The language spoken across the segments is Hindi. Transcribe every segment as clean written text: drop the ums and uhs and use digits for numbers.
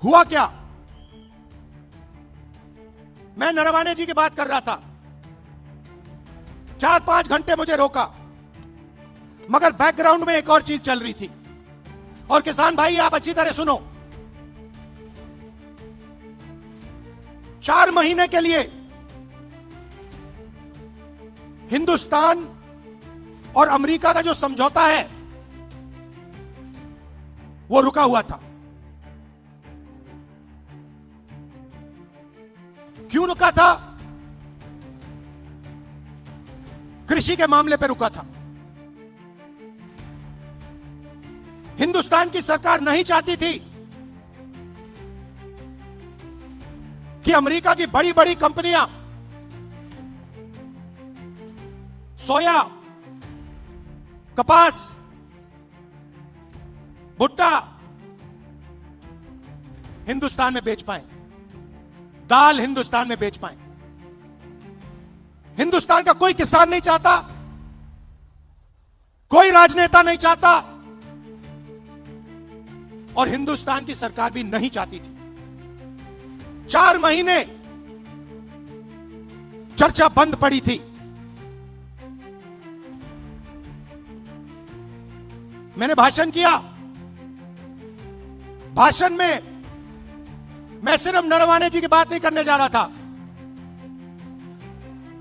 हुआ क्या? मैं नरवाने जी की बात कर रहा था, 4-5 घंटे मुझे रोका, मगर बैकग्राउंड में एक और चीज चल रही थी। और किसान भाई आप अच्छी तरह सुनो, 4 महीने के लिए हिंदुस्तान और अमेरिका का जो समझौता है वो रुका हुआ था। क्यों रुका था? कृषि के मामले पर रुका था। हिंदुस्तान की सरकार नहीं चाहती थी कि अमेरिका की बड़ी बड़ी कंपनियां सोया, कपास, भुट्टा हिंदुस्तान में बेच पाए, दाल हिंदुस्तान में बेच पाए। हिंदुस्तान का कोई किसान नहीं चाहता, कोई राजनेता नहीं चाहता, और हिंदुस्तान की सरकार भी नहीं चाहती थी। 4 महीने चर्चा बंद पड़ी थी। मैंने भाषण किया। भाषण में मैं सिर्फ नरवाने जी की बात नहीं करने जा रहा था,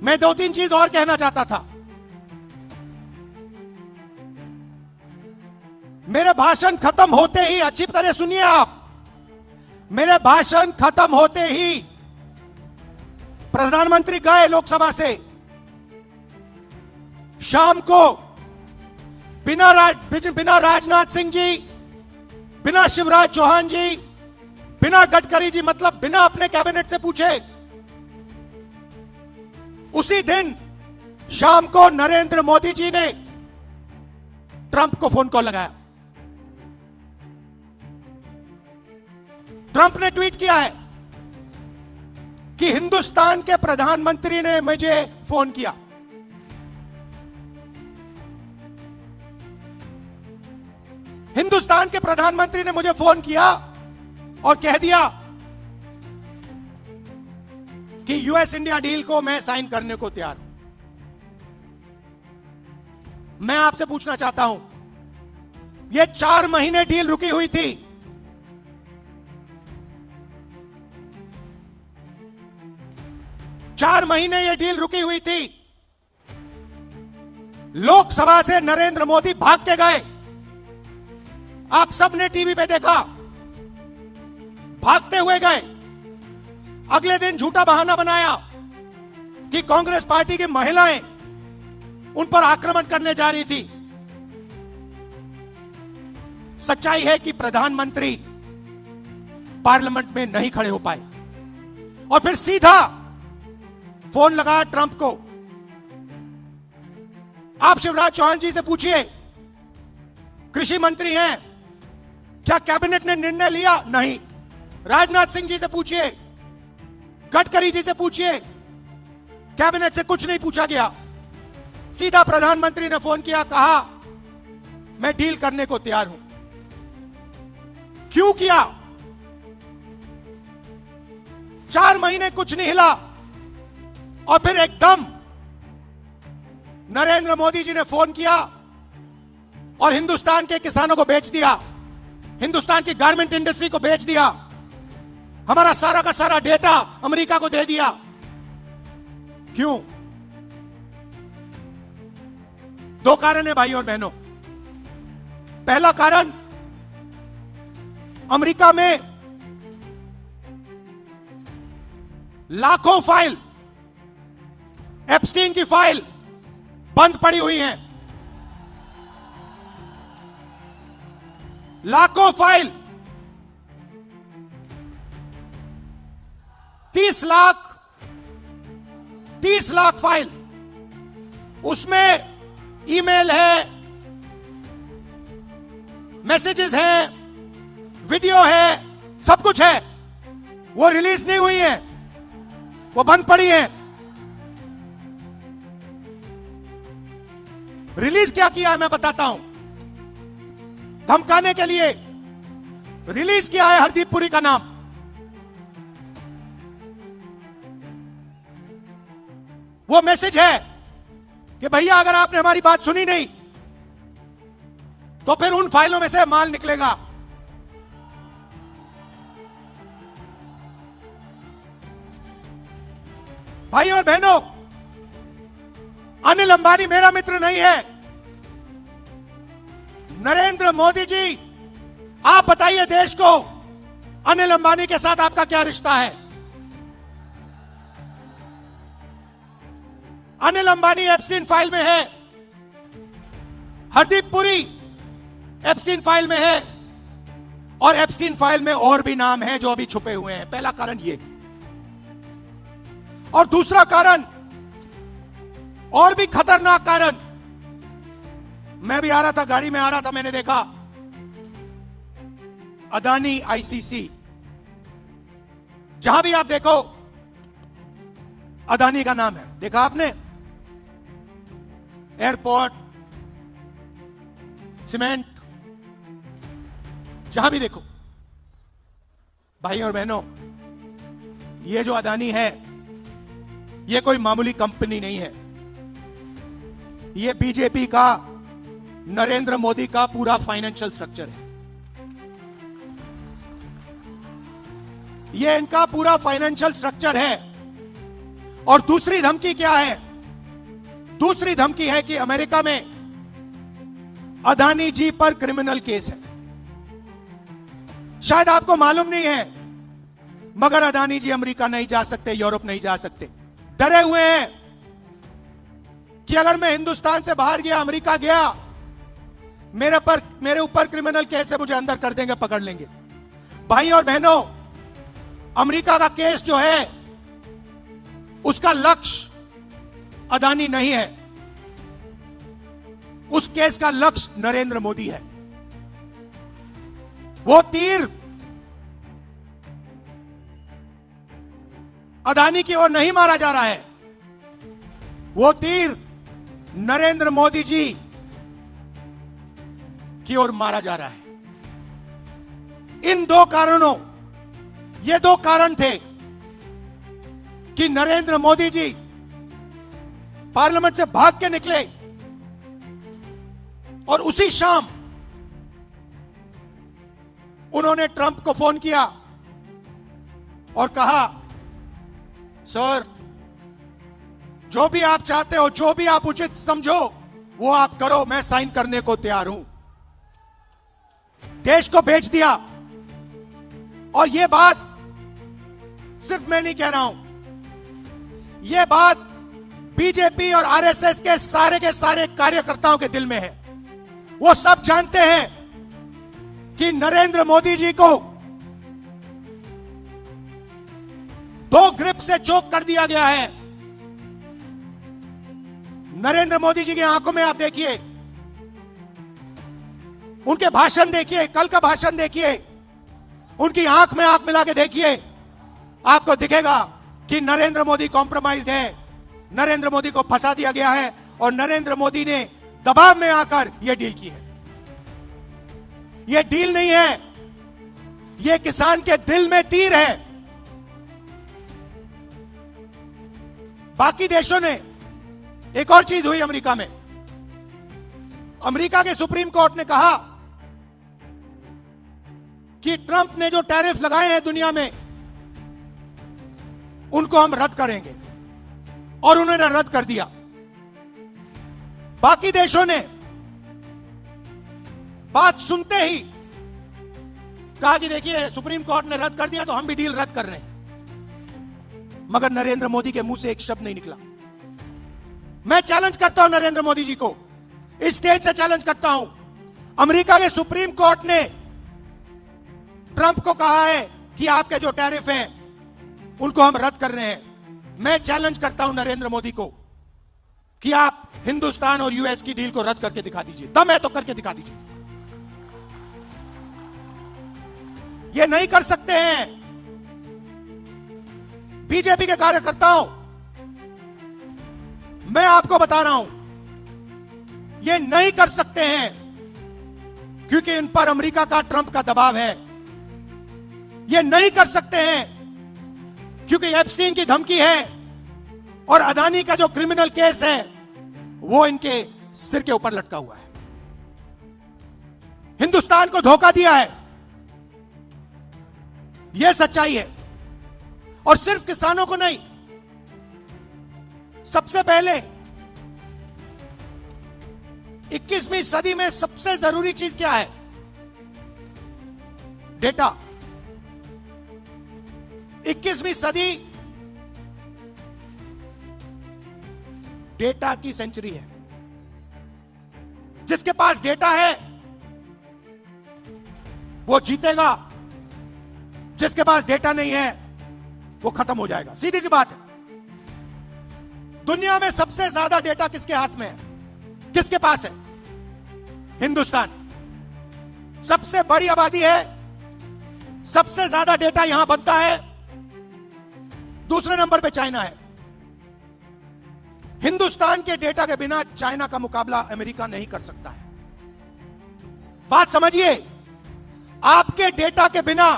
मैं 2-3 चीज और कहना चाहता था। मेरे भाषण खत्म होते ही, अच्छी तरह सुनिए आप, मेरे भाषण खत्म होते ही प्रधानमंत्री गए लोकसभा से। शाम को बिना राजनाथ सिंह जी, बिना शिवराज चौहान जी, बिना गडकरी जी, मतलब बिना अपने कैबिनेट से पूछे, उसी दिन शाम को नरेंद्र मोदी जी ने ट्रंप को फोन कॉल लगाया। ट्रंप ने ट्वीट किया है कि हिंदुस्तान के प्रधानमंत्री ने मुझे फोन किया। हिंदुस्तान के प्रधानमंत्री ने मुझे फोन किया और कह दिया कि यूएस इंडिया डील को मैं साइन करने को तैयार हूं। मैं आपसे पूछना चाहता हूं, यह 4 महीने डील रुकी हुई थी। चार महीने ये डील रुकी हुई थी। लोकसभा से नरेंद्र मोदी भाग के गए, आप सबने टीवी पे देखा, भागते हुए गए। अगले दिन झूठा बहाना बनाया कि कांग्रेस पार्टी की महिलाएं उन पर आक्रमण करने जा रही थी। सच्चाई है कि प्रधानमंत्री पार्लियामेंट में नहीं खड़े हो पाए और फिर सीधा फोन लगाया ट्रंप को। आप शिवराज चौहान जी से पूछिए, कृषि मंत्री हैं, क्या कैबिनेट ने निर्णय लिया? नहीं। राजनाथ सिंह जी से पूछिए, गडकरी जी से पूछिए, कैबिनेट से कुछ नहीं पूछा गया। सीधा प्रधानमंत्री ने फोन किया, कहा मैं डील करने को तैयार हूं। क्यों किया? 4 महीने कुछ नहीं हिला और फिर एकदम नरेंद्र मोदी जी ने फोन किया और हिंदुस्तान के किसानों को बेच दिया, हिंदुस्तान की गारमेंट इंडस्ट्री को बेच दिया, हमारा सारा का सारा डेटा अमेरिका को दे दिया। क्यों? 2 कारण है भाइयों और बहनों। पहला कारण, अमेरिका में लाखों फाइल, एप्स्टीन की फाइल बंद पड़ी हुई हैं। लाखों फाइल, 30 लाख फाइल, उसमें ईमेल है, मैसेजेस हैं, वीडियो है, सब कुछ है। वो रिलीज नहीं हुई है, वो बंद पड़ी है। रिलीज क्या किया है मैं बताता हूं। धमकाने के लिए रिलीज किया है हरदीप पुरी का नाम। वो मैसेज है कि भैया अगर आपने हमारी बात सुनी नहीं तो फिर उन फाइलों में से माल निकलेगा। भाई और बहनों, अनिल अंबानी मेरा मित्र नहीं है। नरेंद्र मोदी जी, आप बताइए देश को, अनिल अंबानी के साथ आपका क्या रिश्ता है? अनिल अंबानी एप्स्टीन फाइल में है, हरदीप पुरी एप्स्टीन फाइल में है, और एप्स्टीन फाइल में और भी नाम हैं जो अभी छुपे हुए हैं। पहला कारण ये। और दूसरा कारण, और भी खतरनाक कारण, मैं भी आ रहा था, गाड़ी में आ रहा था, मैंने देखा अदानी आईसीसी, जहां भी आप देखो अदानी का नाम है। देखा आपने? एयरपोर्ट, सीमेंट, जहां भी देखो। भाई और बहनों, ये जो अदानी है, ये कोई मामूली कंपनी नहीं है। ये बीजेपी का, नरेंद्र मोदी का पूरा फाइनेंशियल स्ट्रक्चर है। ये इनका पूरा फाइनेंशियल स्ट्रक्चर है। और दूसरी धमकी क्या है? दूसरी धमकी है कि अमेरिका में अदानी जी पर क्रिमिनल केस है। शायद आपको मालूम नहीं है, मगर अदानी जी अमेरिका नहीं जा सकते, यूरोप नहीं जा सकते। डरे हुए हैं कि अगर मैं हिंदुस्तान से बाहर गया, अमेरिका गया, मेरे ऊपर क्रिमिनल केस है, मुझे अंदर कर देंगे, पकड़ लेंगे। भाई और बहनों, अमेरिका का केस जो है, उसका लक्ष्य अदानी नहीं है। उस केस का लक्ष्य नरेंद्र मोदी है। वो तीर अदानी की ओर नहीं मारा जा रहा है, वो तीर नरेंद्र मोदी जी की ओर मारा जा रहा है। इन दो कारणों, ये दो कारण थे कि नरेंद्र मोदी जी पार्लियामेंट से भाग के निकले और उसी शाम उन्होंने ट्रंप को फोन किया और कहा, सर, जो भी आप चाहते हो, जो भी आप उचित समझो, वो आप करो, मैं साइन करने को तैयार हूं। देश को बेच दिया। और यह बात सिर्फ मैं नहीं कह रहा हूं, यह बात बीजेपी और आरएसएस के सारे कार्यकर्ताओं के दिल में है। वो सब जानते हैं कि नरेंद्र मोदी जी को दो ग्रिप से चोक कर दिया गया है। नरेंद्र मोदी जी की आंखों में आप देखिए, उनके भाषण देखिए, कल का भाषण देखिए, उनकी आंख में आंख मिला के देखिए, आपको दिखेगा कि नरेंद्र मोदी कॉम्प्रोमाइज्ड है, नरेंद्र मोदी को फंसा दिया गया है और नरेंद्र मोदी ने दबाव में आकर यह डील की है। यह डील नहीं है, यह किसान के दिल में तीर है। बाकी देशों ने, एक और चीज हुई अमेरिका में, अमेरिका के सुप्रीम कोर्ट ने कहा कि ट्रंप ने जो टैरिफ लगाए हैं दुनिया में, उनको हम रद्द करेंगे, और उन्होंने रद्द कर दिया। बाकी देशों ने बात सुनते ही कहा कि देखिए, सुप्रीम कोर्ट ने रद्द कर दिया तो हम भी डील रद्द कर रहे हैं। मगर नरेंद्र मोदी के मुंह से एक शब्द नहीं निकला। मैं चैलेंज करता हूं नरेंद्र मोदी जी को, इस स्टेज से चैलेंज करता हूं। अमेरिका के सुप्रीम कोर्ट ने ट्रंप को कहा है कि आपके जो टैरिफ हैं उनको हम रद्द कर रहे हैं। मैं चैलेंज करता हूं नरेंद्र मोदी को कि आप हिंदुस्तान और यूएस की डील को रद्द करके दिखा दीजिए। दम है तो करके दिखा दीजिए। ये नहीं कर सकते हैं बीजेपी के कार्यकर्ताओं, मैं आपको बता रहा हूं, ये नहीं कर सकते हैं क्योंकि इन पर अमेरिका का, ट्रंप का दबाव है। ये नहीं कर सकते हैं क्योंकि एप्स्टीन की धमकी है और अदानी का जो क्रिमिनल केस है वो इनके सिर के ऊपर लटका हुआ है। हिंदुस्तान को धोखा दिया है, यह सच्चाई है। और सिर्फ किसानों को नहीं, सबसे पहले 21वीं सदी में सबसे जरूरी चीज क्या है? डेटा। 21वीं सदी डेटा की सेंचुरी है। जिसके पास डेटा है वो जीतेगा, जिसके पास डेटा नहीं है वो खत्म हो जाएगा। सीधी सी बात है। दुनिया में सबसे ज्यादा डेटा किसके हाथ में है? किसके पास है? हिंदुस्तान। सबसे बड़ी आबादी है, सबसे ज्यादा डेटा यहां बनता है। दूसरे नंबर पे चाइना है। हिंदुस्तान के डेटा के बिना चाइना का मुकाबला अमेरिका नहीं कर सकता है। बात समझिए, आपके डेटा के बिना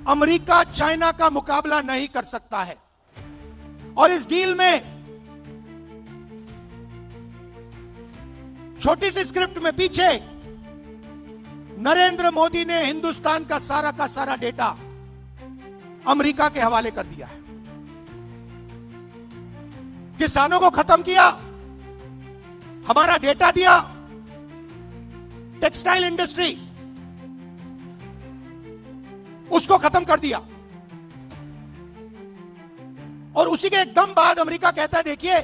अमेरिका चाइना का मुकाबला नहीं कर सकता है। और इस डील में छोटी सी स्क्रिप्ट में पीछे नरेंद्र मोदी ने हिंदुस्तान का सारा डेटा अमेरिका के हवाले कर दिया है। किसानों को खत्म किया, हमारा डेटा दिया, टेक्सटाइल इंडस्ट्री उसको खत्म कर दिया। और उसी के एकदम बाद अमेरिका कहता है देखिए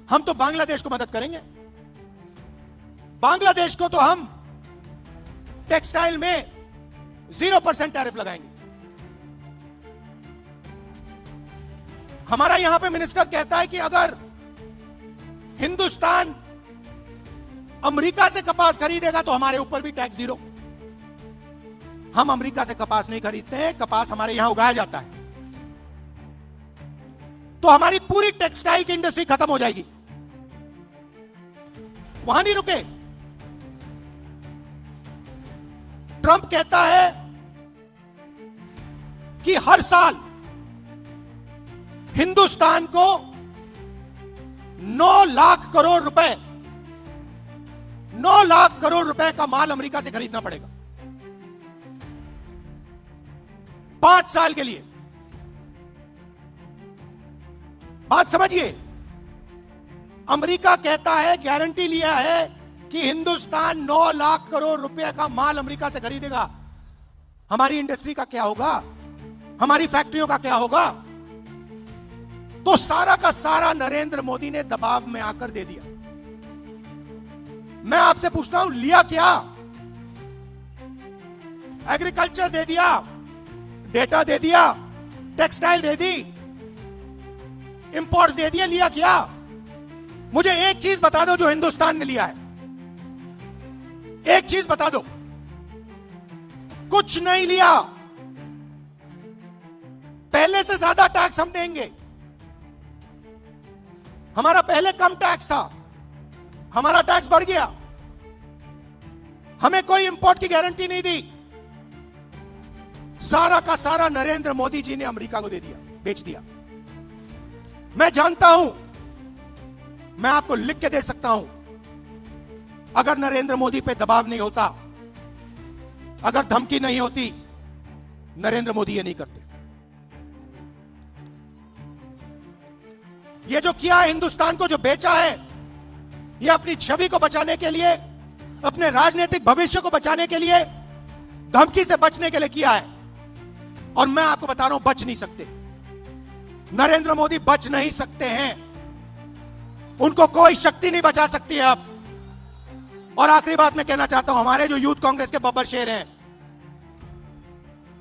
हम तो बांग्लादेश को मदद करेंगे। बांग्लादेश को तो हम टेक्सटाइल में 0% टैरिफ लगाएंगे। हमारा यहां पे मिनिस्टर कहता है कि अगर हिंदुस्तान अमेरिका से कपास खरीदेगा तो हमारे ऊपर भी टैक्स 0। हम अमेरिका से कपास नहीं खरीदते हैं, कपास हमारे यहां उगाया जाता है। तो हमारी पूरी टेक्सटाइल की इंडस्ट्री खत्म हो जाएगी। वहां नहीं रुके। ट्रंप कहता है कि हर साल हिंदुस्तान को 9 लाख करोड़ रुपए 9 लाख करोड़ रुपए का माल अमेरिका से खरीदना पड़ेगा 5 साल के लिए। बात समझिए, अमेरिका कहता है, गारंटी लिया है कि हिंदुस्तान 9 लाख करोड़ रुपए का माल अमेरिका से खरीदेगा। हमारी इंडस्ट्री का क्या होगा? हमारी फैक्ट्रियों का क्या होगा? तो सारा का सारा नरेंद्र मोदी ने दबाव में आकर दे दिया। मैं आपसे पूछता हूं, लिया क्या? एग्रीकल्चर दे दिया, डेटा दे दिया, टेक्सटाइल दे दी, इंपोर्ट दे दिया, लिया क्या? मुझे एक चीज बता दो जो हिंदुस्तान ने लिया है। एक चीज बता दो। कुछ नहीं लिया। पहले से ज्यादा टैक्स हम देंगे। हमारा पहले कम टैक्स था, हमारा टैक्स बढ़ गया। हमें कोई इंपोर्ट की गारंटी नहीं दी। सारा का सारा नरेंद्र मोदी जी ने अमेरिका को दे दिया, बेच दिया। मैं जानता हूं, मैं आपको लिख के दे सकता हूं, अगर नरेंद्र मोदी पे दबाव नहीं होता, अगर धमकी नहीं होती, नरेंद्र मोदी ये नहीं करते। ये जो किया हिंदुस्तान को, जो बेचा है, ये अपनी छवि को बचाने के लिए, अपने राजनीतिक भविष्य को बचाने के लिए, धमकी से बचने के लिए किया है। और मैं आपको बता रहा हूं, बच नहीं सकते। नरेंद्र मोदी बच नहीं सकते हैं। उनको कोई शक्ति नहीं बचा सकती है अब। और आखिरी बात मैं कहना चाहता हूं, हमारे जो यूथ कांग्रेस के बब्बर शेर हैं,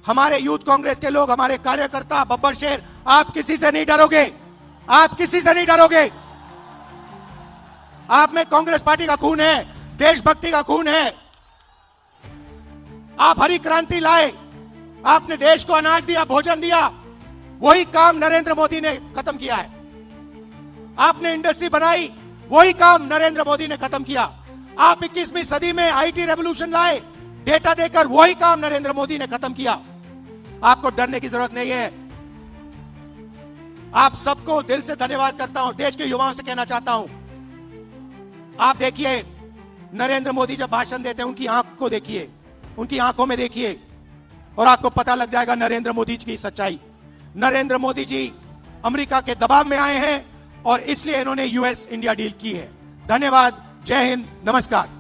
हमारे यूथ कांग्रेस के लोग, हमारे कार्यकर्ता, बब्बर शेर, आप किसी से नहीं डरोगे। आप किसी से नहीं डरोगे। आप में कांग्रेस पार्टी का खून है, देशभक्ति का खून है। आप हरी क्रांति लाए, आपने देश को अनाज दिया, भोजन दिया। वही काम नरेंद्र मोदी ने खत्म किया है। आपने इंडस्ट्री बनाई, वही काम नरेंद्र मोदी ने खत्म किया। आप 21वीं सदी में आईटी रेवोल्यूशन लाए, डेटा देकर, वही काम नरेंद्र मोदी ने खत्म किया। आपको डरने की जरूरत नहीं है। आप सबको दिल से धन्यवाद करता हूं। देश के युवाओं से कहना चाहता हूं, आप देखिए नरेंद्र मोदी जब भाषण देते हैं उनकी आंख को देखिए, उनकी आंखों में देखिए और आपको पता लग जाएगा नरेंद्र मोदी जी की सच्चाई। नरेंद्र मोदी जी अमेरिका के दबाव में आए हैं और इसलिए इन्होंने यूएस इंडिया डील की है। धन्यवाद, जय हिंद, नमस्कार।